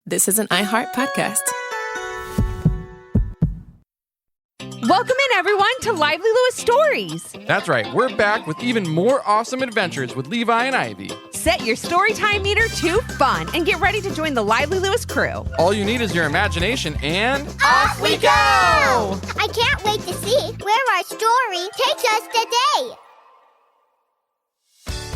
This is an iHeart podcast. Welcome in, everyone, to Lively Lewis Stories. That's right. We're back with even more awesome adventures with Levi and Ivy. Set your storytime meter to fun and get ready to join the Lively Lewis crew. All you need is your imagination and... Off we go! I can't wait to see where our story takes us today.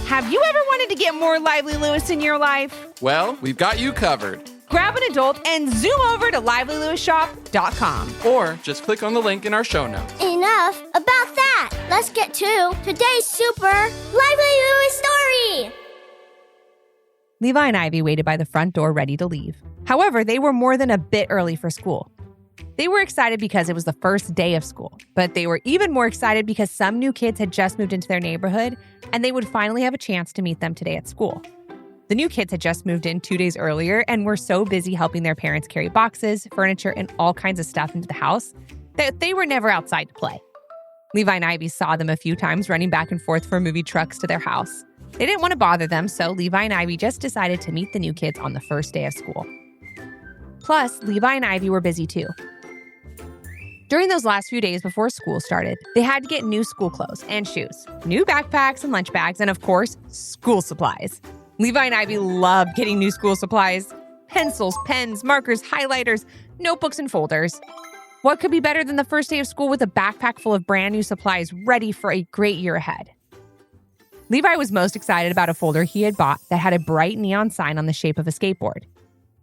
Have you ever wanted to get more Lively Lewis in your life? Well, we've got you covered. Grab an adult and zoom over to livelylewisshop.com. Or just click on the link in our show notes. Enough about that. Let's get to today's super Lively Lewis story. Levi and Ivy waited by the front door ready to leave. However, they were more than a bit early for school. They were excited because it was the first day of school, but they were even more excited because some new kids had just moved into their neighborhood and they would finally have a chance to meet them today at school. The new kids had just moved in 2 days earlier and were so busy helping their parents carry boxes, furniture, and all kinds of stuff into the house that they were never outside to play. Levi and Ivy saw them a few times running back and forth for movie trucks to their house. They didn't want to bother them, so Levi and Ivy just decided to meet the new kids on the first day of school. Plus, Levi and Ivy were busy too. During those last few days before school started, they had to get new school clothes and shoes, new backpacks and lunch bags, and of course, school supplies. Levi and Ivy loved getting new school supplies: pencils, pens, markers, highlighters, notebooks, and folders. What could be better than the first day of school with a backpack full of brand new supplies ready for a great year ahead? Levi was most excited about a folder he had bought that had a bright neon sign on the shape of a skateboard.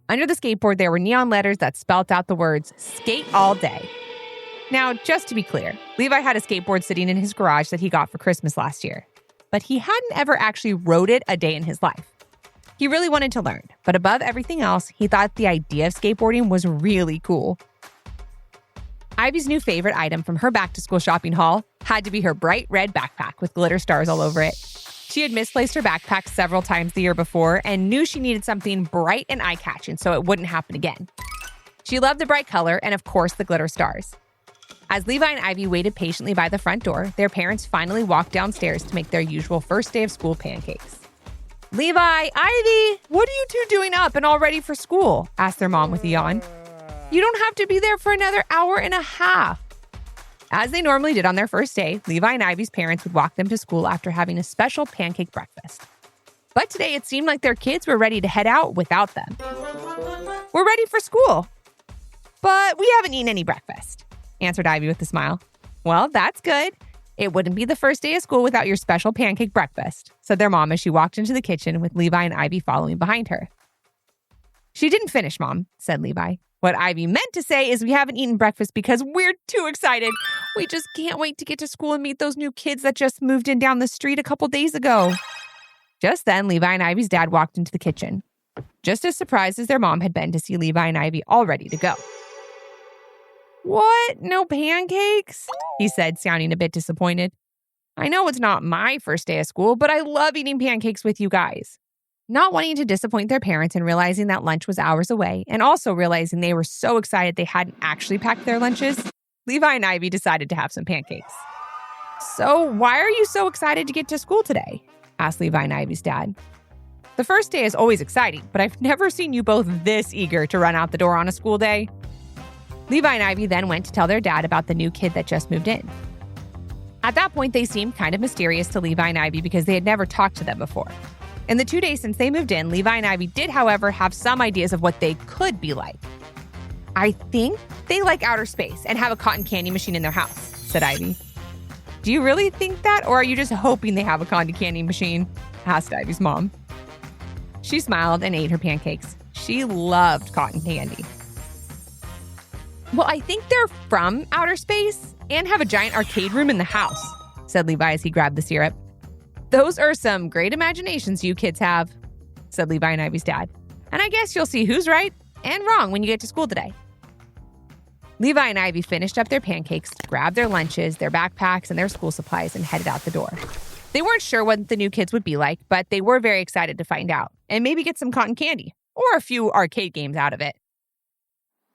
Under the skateboard, there were neon letters that spelled out the words, "Skate all day." Now, just to be clear, Levi had a skateboard sitting in his garage that he got for Christmas last year, but he hadn't ever actually rode it a day in his life. He really wanted to learn, but above everything else, he thought the idea of skateboarding was really cool. Ivy's new favorite item from her back-to-school shopping haul had to be her bright red backpack with glitter stars all over it. She had misplaced her backpack several times the year before and knew she needed something bright and eye-catching so it wouldn't happen again. She loved the bright color and, of course, the glitter stars. As Levi and Ivy waited patiently by the front door, their parents finally walked downstairs to make their usual first day of school pancakes. "Levi, Ivy, what are you two doing up and all ready for school?" asked their mom with a yawn. "You don't have to be there for another hour and a half." As they normally did on their first day, Levi and Ivy's parents would walk them to school after having a special pancake breakfast. But today it seemed like their kids were ready to head out without them. "We're ready for school, but we haven't eaten any breakfast," answered Ivy with a smile. "Well, that's good. It wouldn't be the first day of school without your special pancake breakfast," said their mom as she walked into the kitchen with Levi and Ivy following behind her. "She didn't finish, Mom," said Levi. "What Ivy meant to say is we haven't eaten breakfast because we're too excited. We just can't wait to get to school and meet those new kids that just moved in down the street a couple days ago." Just then, Levi and Ivy's dad walked into the kitchen, just as surprised as their mom had been to see Levi and Ivy all ready to go. "What? No pancakes?" he said, sounding a bit disappointed. "I know it's not my first day of school, but I love eating pancakes with you guys." Not wanting to disappoint their parents and realizing that lunch was hours away, and also realizing they were so excited they hadn't actually packed their lunches, Levi and Ivy decided to have some pancakes. "So why are you so excited to get to school today?" asked Levi and Ivy's dad. "The first day is always exciting, but I've never seen you both this eager to run out the door on a school day." Levi and Ivy then went to tell their dad about the new kid that just moved in. At that point, they seemed kind of mysterious to Levi and Ivy because they had never talked to them before. In the 2 days since they moved in, Levi and Ivy did, however, have some ideas of what they could be like. "I think they like outer space and have a cotton candy machine in their house," said Ivy. "Do you really think that, or are you just hoping they have a cotton candy machine?" asked Ivy's mom. She smiled and ate her pancakes. She loved cotton candy. "Well, I think they're from outer space and have a giant arcade room in the house," said Levi as he grabbed the syrup. "Those are some great imaginations you kids have," said Levi and Ivy's dad. "And I guess you'll see who's right and wrong when you get to school today." Levi and Ivy finished up their pancakes, grabbed their lunches, their backpacks, and their school supplies and headed out the door. They weren't sure what the new kids would be like, but they were very excited to find out and maybe get some cotton candy or a few arcade games out of it.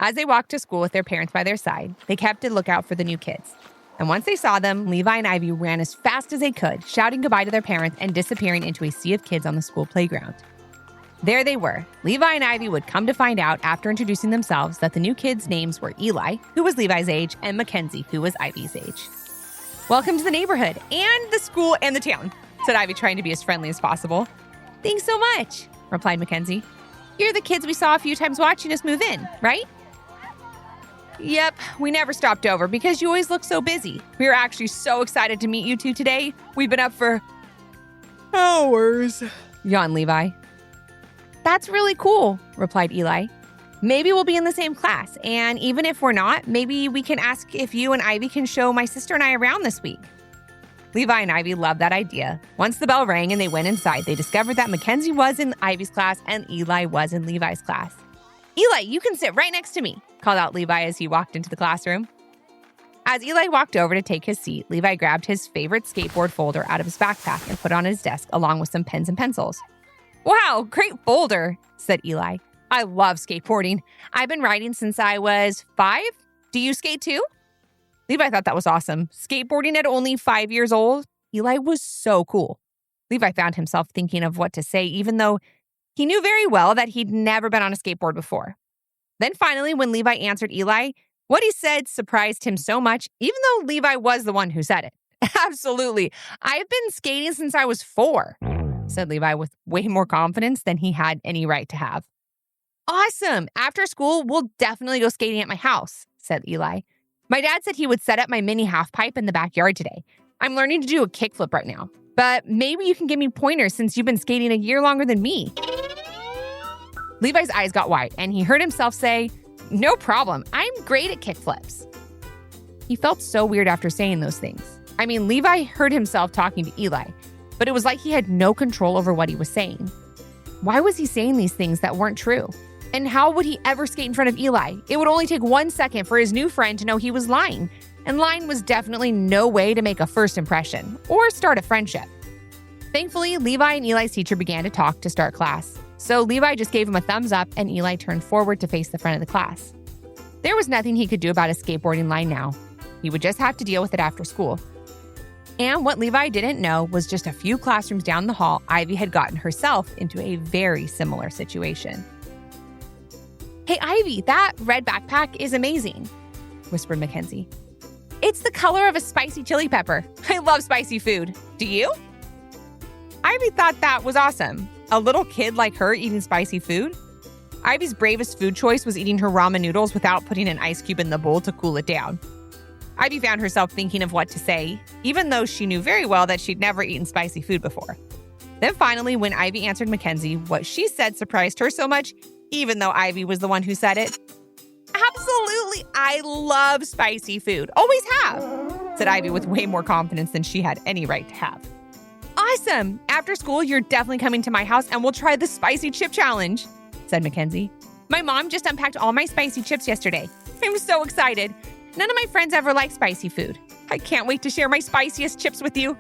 As they walked to school with their parents by their side, they kept a lookout for the new kids. And once they saw them, Levi and Ivy ran as fast as they could, shouting goodbye to their parents and disappearing into a sea of kids on the school playground. There they were. Levi and Ivy would come to find out after introducing themselves that the new kids' names were Eli, who was Levi's age, and Mackenzie, who was Ivy's age. "Welcome to the neighborhood and the school and the town," said Ivy, trying to be as friendly as possible. "Thanks so much," replied Mackenzie. "You're the kids we saw a few times watching us move in, right?" "Yep, we never stopped over because you always look so busy. We are actually so excited to meet you two today. We've been up for hours," yawned Levi. "That's really cool," replied Eli. "Maybe we'll be in the same class, and even if we're not, maybe we can ask if you and Ivy can show my sister and I around this week." Levi and Ivy loved that idea. Once the bell rang and they went inside, they discovered that Mackenzie was in Ivy's class and Eli was in Levi's class. "Eli, you can sit right next to me," called out Levi as he walked into the classroom. As Eli walked over to take his seat, Levi grabbed his favorite skateboard folder out of his backpack and put it on his desk along with some pens and pencils. "Wow, great folder," said Eli. "I love skateboarding. I've been riding since I was 5. Do you skate too?" Levi thought that was awesome. Skateboarding at only 5 years old? Eli was so cool. Levi found himself thinking of what to say, even though he knew very well that he'd never been on a skateboard before. Then finally, when Levi answered Eli, what he said surprised him so much, even though Levi was the one who said it. "Absolutely. I've been skating since I was 4, said Levi with way more confidence than he had any right to have. "Awesome. After school, we'll definitely go skating at my house," said Eli. "My dad said he would set up my mini half pipe in the backyard today. I'm learning to do a kickflip right now, but maybe you can give me pointers since you've been skating a year longer than me." Levi's eyes got wide, and he heard himself say, "No problem. I'm great at kickflips." He felt so weird after saying those things. I mean, Levi heard himself talking to Eli, but it was like he had no control over what he was saying. Why was he saying these things that weren't true? And how would he ever skate in front of Eli? It would only take 1 second for his new friend to know he was lying. And lying was definitely no way to make a first impression or start a friendship. Thankfully, Levi and Eli's teacher began to talk to start class. So Levi just gave him a thumbs up and Eli turned forward to face the front of the class. There was nothing he could do about his skateboarding line now. He would just have to deal with it after school. And what Levi didn't know was just a few classrooms down the hall, Ivy had gotten herself into a very similar situation. "Hey, Ivy, that red backpack is amazing," whispered Mackenzie. "It's the color of a spicy chili pepper. I love spicy food. Do you?" Ivy thought that was awesome. A little kid like her eating spicy food? Ivy's bravest food choice was eating her ramen noodles without putting an ice cube in the bowl to cool it down. Ivy found herself thinking of what to say, even though she knew very well that she'd never eaten spicy food before. Then finally, when Ivy answered Mackenzie, what she said surprised her so much, even though Ivy was the one who said it. "Absolutely, I love spicy food. Always have," said Ivy with way more confidence than she had any right to have. "Awesome. After school, you're definitely coming to my house and we'll try the spicy chip challenge," said Mackenzie. "My mom just unpacked all my spicy chips yesterday. I'm so excited. None of my friends ever like spicy food. I can't wait to share my spiciest chips with you.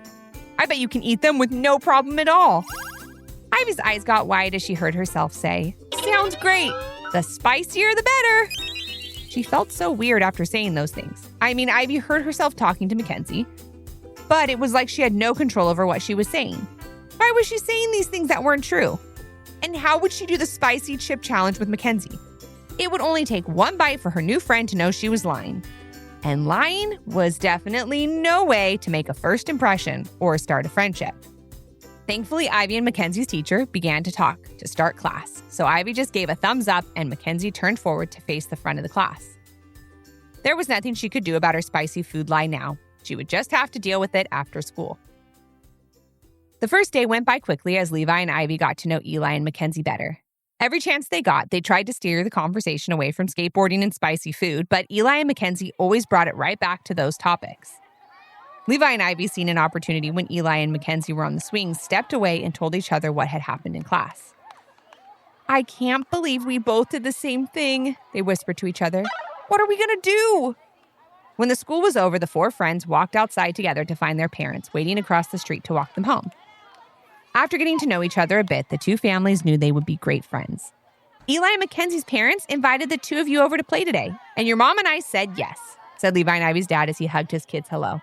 I bet you can eat them with no problem at all." Ivy's eyes got wide as she heard herself say, "Sounds great. The spicier, the better." She felt so weird after saying those things. I mean, Ivy heard herself talking to Mackenzie, but it was like she had no control over what she was saying. Why was she saying these things that weren't true? And how would she do the spicy chip challenge with Mackenzie? It would only take one bite for her new friend to know she was lying. And lying was definitely no way to make a first impression or start a friendship. Thankfully, Ivy and Mackenzie's teacher began to talk to start class. So Ivy just gave a thumbs up and Mackenzie turned forward to face the front of the class. There was nothing she could do about her spicy food lie now. She would just have to deal with it after school. The first day went by quickly as Levi and Ivy got to know Eli and Mackenzie better. Every chance they got, they tried to steer the conversation away from skateboarding and spicy food, but Eli and Mackenzie always brought it right back to those topics. Levi and Ivy, seeing an opportunity when Eli and Mackenzie were on the swings, stepped away and told each other what had happened in class. "I can't believe we both did the same thing," they whispered to each other. "What are we going to do?" When the school was over, the four friends walked outside together to find their parents waiting across the street to walk them home. After getting to know each other a bit, the two families knew they would be great friends. "Eli and Mackenzie's parents invited the two of you over to play today, and your mom and I said yes," said Levi and Ivy's dad as he hugged his kids hello.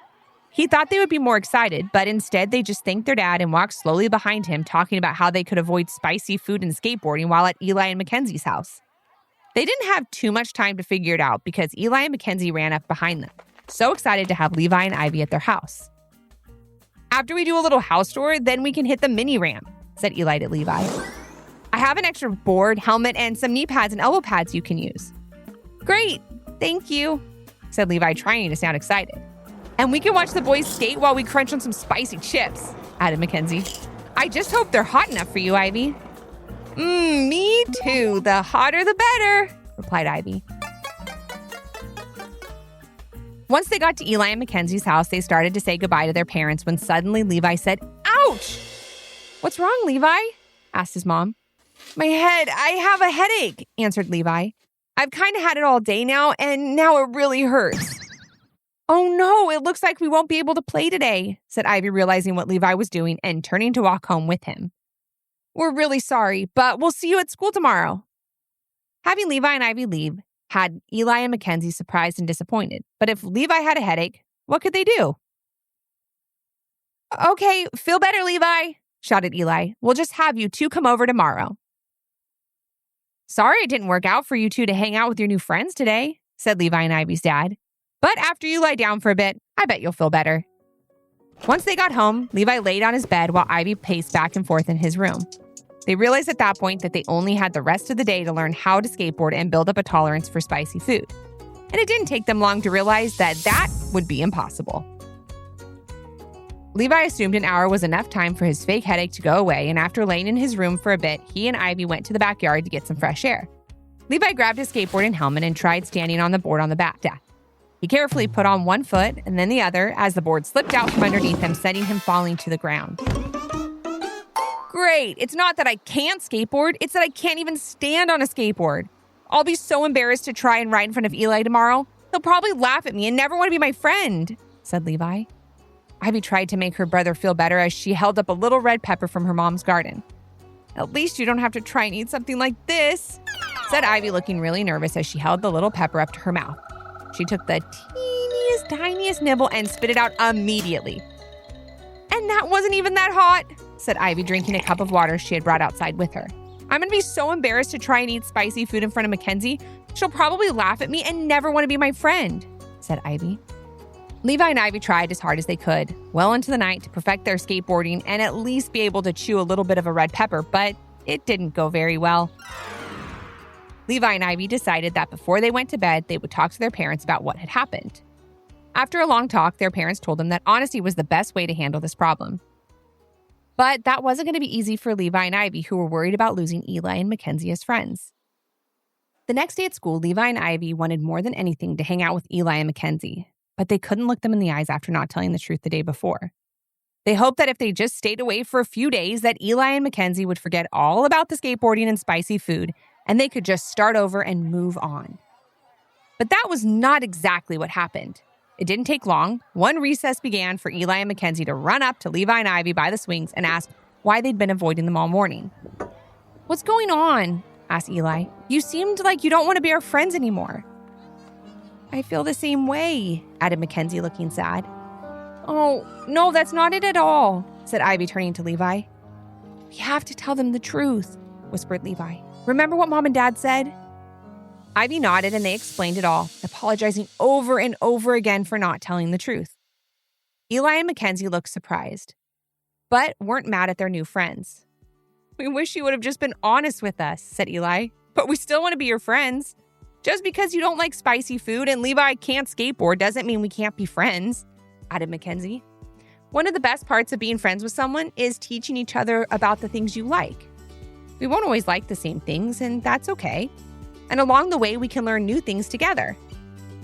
He thought they would be more excited, but instead they just thanked their dad and walked slowly behind him, talking about how they could avoid spicy food and skateboarding while at Eli and Mackenzie's house. They didn't have too much time to figure it out because Eli and Mackenzie ran up behind them, so excited to have Levi and Ivy at their house. "After we do a little house tour, then we can hit the mini ramp," said Eli to Levi. "I have an extra board, helmet, and some knee pads and elbow pads you can use." "Great, thank you," said Levi, trying to sound excited. "And we can watch the boys skate while we crunch on some spicy chips," added Mackenzie. "I just hope they're hot enough for you, Ivy." Me too. The hotter the better," replied Ivy. Once they got to Eli and Mackenzie's house, they started to say goodbye to their parents when suddenly Levi said, "Ouch!" "What's wrong, Levi?" asked his mom. "My head. I have a headache," answered Levi. "I've kind of had it all day now, and now it really hurts." "Oh no, it looks like we won't be able to play today," said Ivy, realizing what Levi was doing and turning to walk home with him. "We're really sorry, but we'll see you at school tomorrow." Having Levi and Ivy leave had Eli and Mackenzie surprised and disappointed. But if Levi had a headache, what could they do? "Okay, feel better, Levi," shouted Eli. "We'll just have you two come over tomorrow." "Sorry it didn't work out for you two to hang out with your new friends today," said Levi and Ivy's dad. "But after you lie down for a bit, I bet you'll feel better." Once they got home, Levi laid on his bed while Ivy paced back and forth in his room. They realized at that point that they only had the rest of the day to learn how to skateboard and build up a tolerance for spicy food. And it didn't take them long to realize that that would be impossible. Levi assumed an hour was enough time for his fake headache to go away, and after laying in his room for a bit, he and Ivy went to the backyard to get some fresh air. Levi grabbed his skateboard and helmet and tried standing on the board on the back deck. He carefully put on one foot and then the other as the board slipped out from underneath him, sending him falling to the ground. "Great. It's not that I can't skateboard. It's that I can't even stand on a skateboard. I'll be so embarrassed to try and ride in front of Eli tomorrow. He'll probably laugh at me and never want to be my friend," said Levi. Ivy tried to make her brother feel better as she held up a little red pepper from her mom's garden. "At least you don't have to try and eat something like this," said Ivy, looking really nervous as she held the little pepper up to her mouth. She took the tiniest nibble and spit it out immediately. "And that wasn't even that hot," said Ivy, drinking a cup of water she had brought outside with her. "I'm going to be so embarrassed to try and eat spicy food in front of Mackenzie. She'll probably laugh at me and never want to be my friend," said Ivy. Levi and Ivy tried as hard as they could, well into the night, to perfect their skateboarding and at least be able to chew a little bit of a red pepper, but it didn't go very well. Levi and Ivy decided that before they went to bed, they would talk to their parents about what had happened. After a long talk, their parents told them that honesty was the best way to handle this problem. But that wasn't going to be easy for Levi and Ivy, who were worried about losing Eli and Mackenzie as friends. The next day at school, Levi and Ivy wanted more than anything to hang out with Eli and Mackenzie, but they couldn't look them in the eyes after not telling the truth the day before. They hoped that if they just stayed away for a few days, that Eli and Mackenzie would forget all about the skateboarding and spicy food, and they could just start over and move on. But that was not exactly what happened. It didn't take long. One recess began for Eli and Mackenzie to run up to Levi and Ivy by the swings and ask why they'd been avoiding them all morning. "What's going on?" asked Eli. "You seemed like you don't want to be our friends anymore." "I feel the same way," added Mackenzie, looking sad. "Oh, no, that's not it at all," said Ivy, turning to Levi. "We have to tell them the truth," whispered Levi. "Remember what Mom and Dad said?" Ivy nodded and they explained it all, apologizing over and over again for not telling the truth. Eli and Mackenzie looked surprised, but weren't mad at their new friends. "We wish you would have just been honest with us," said Eli, "but we still want to be your friends. Just because you don't like spicy food and Levi can't skateboard doesn't mean we can't be friends," added Mackenzie. "One of the best parts of being friends with someone is teaching each other about the things you like. We won't always like the same things, and that's okay. And along the way, we can learn new things together."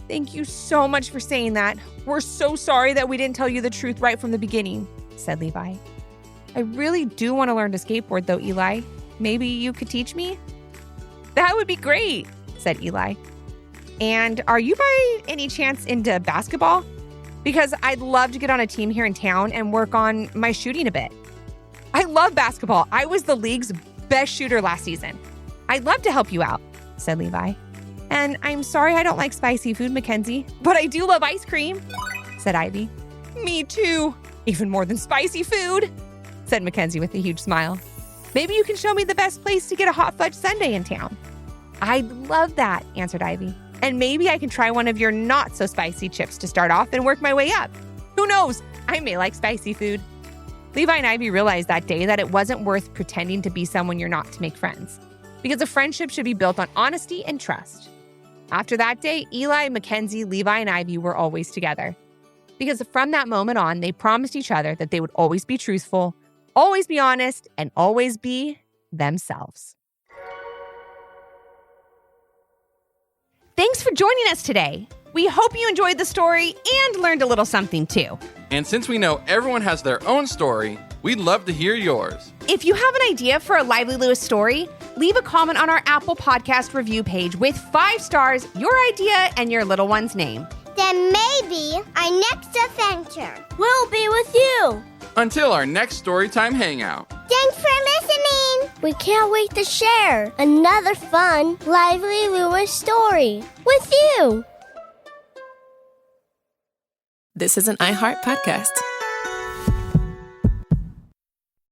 "Thank you so much for saying that. We're so sorry that we didn't tell you the truth right from the beginning," said Levi. "I really do want to learn to skateboard though, Eli. Maybe you could teach me?" "That would be great," said Eli. "And are you by any chance into basketball? Because I'd love to get on a team here in town and work on my shooting a bit." "I love basketball. I was the league's best shooter last season. I'd love to help you out," said Levi. "And I'm sorry I don't like spicy food, Mackenzie, but I do love ice cream," said Ivy. Me too. Even more than spicy food, said Mackenzie with a huge smile. Maybe you can show me the best place to get a hot fudge sundae in town. I'd love that, answered Ivy. And maybe I can try one of your not-so-spicy chips to start off and work my way up. Who knows? I may like spicy food. Levi and Ivy realized that day that it wasn't worth pretending to be someone you're not to make friends, because a friendship should be built on honesty and trust. After that day, Eli, Mackenzie, Levi, and Ivy were always together, because from that moment on, they promised each other that they would always be truthful, always be honest, and always be themselves. Thanks for joining us today. We hope you enjoyed the story and learned a little something too. And since we know everyone has their own story, we'd love to hear yours. If you have an idea for a Lively Lewis story, leave a comment on our Apple Podcast review page with 5 stars, your idea, and your little one's name. Then maybe our next adventure will be with you. Until our next Storytime Hangout. Thanks for listening. We can't wait to share another fun Lively Lewis story with you. This is an iHeart podcast.